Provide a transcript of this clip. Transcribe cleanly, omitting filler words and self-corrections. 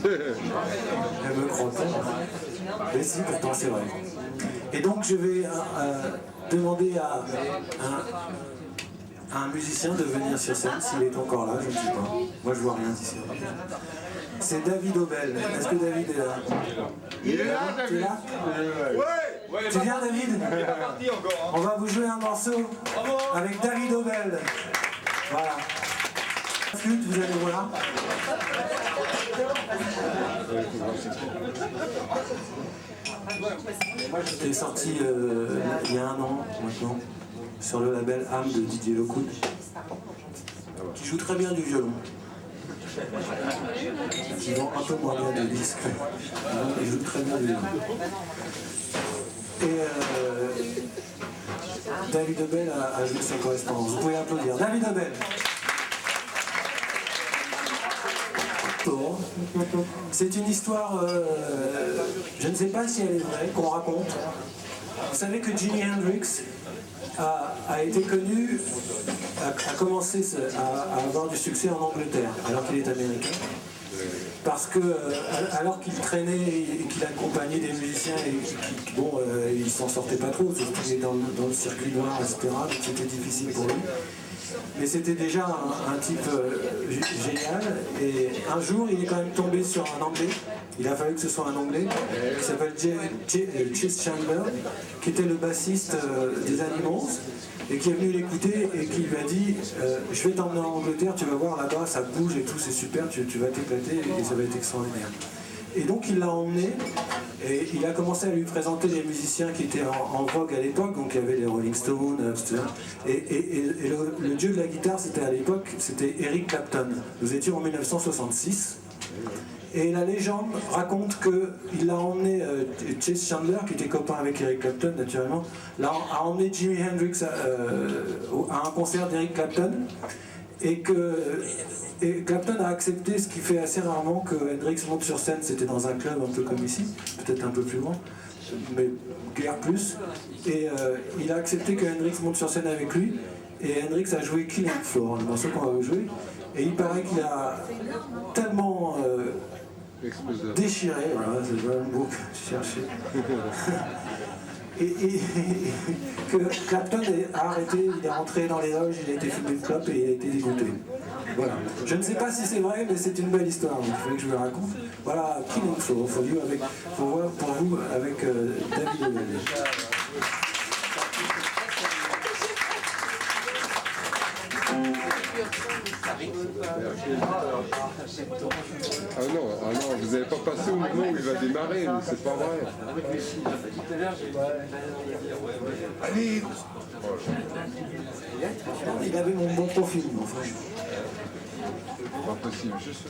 Elle me croit pas. Mais si, pourtant c'est vrai. Et donc je vais demander à un musicien de venir sur scène, s'il est encore là, je ne sais pas. Moi je vois rien d'ici. C'est David Obel. Est-ce que David est là? Il est là, David. Tu es là? Ouais. Tu viens, David? Il est pas parti encore. On va vous jouer un morceau avec David Obel. Voilà. Flûte, vous allez voir. J'étais sorti il y a un an maintenant sur le label âme de Didier Lockwood, qui joue très bien du violon, qui vend un peu moins bien de disques. Il joue très bien du violon. Et David Obel a joué sa correspondance. Vous pouvez applaudir. David Obel. C'est une histoire, je ne sais pas si elle est vraie, qu'on raconte. Vous savez que Jimi Hendrix a été connu, a commencé à avoir du succès en Angleterre, alors qu'il est américain. Parce que, alors qu'il traînait et qu'il accompagnait des musiciens, et il s'en sortait pas trop, surtout qu'il est dans le circuit noir, etc., donc c'était difficile pour lui. Mais c'était déjà un type génial, et un jour il est quand même tombé sur un Anglais, il a fallu que ce soit un Anglais, qui s'appelle Chase Chandler, qui était le bassiste des Animals, et qui est venu l'écouter et qui lui a dit je vais t'emmener en Angleterre, tu vas voir là-bas, ça bouge et tout, c'est super, tu vas t'éclater et ça va être extraordinaire. Et donc il l'a emmené, et il a commencé à lui présenter les musiciens qui étaient en vogue à l'époque, donc il y avait les Rolling Stones, etc. Et le dieu de la guitare, c'était à l'époque, c'était Eric Clapton. Nous étions en 1966. Et la légende raconte qu'il a emmené, Chase Chandler, qui était copain avec Eric Clapton naturellement, a emmené Jimi Hendrix à un concert d'Eric Clapton, et Clapton a accepté, ce qui fait assez rarement, que Hendrix monte sur scène. C'était dans un club un peu comme ici, peut-être un peu plus loin, mais guère plus. Et il a accepté que Hendrix monte sur scène avec lui, et Hendrix a joué Killing Floor, le morceau qu'on va jouer. Et il paraît qu'il a tellement déchiré, voilà, c'est le mot que je cherchais. Et que Clapton a arrêté, il est rentré dans les loges, il a été fumé de clope et il a été dégoûté. Voilà. Je ne sais pas si c'est vrai, mais c'est une belle histoire, donc il fallait que je vous la raconte. Voilà, Killing Floor, pour vous avec David Obel. Ah non, vous n'avez pas passé au moment où il va démarrer, mais c'est pas vrai. Allez. Il avait mon bon profil, enfin. Pas possible, juste.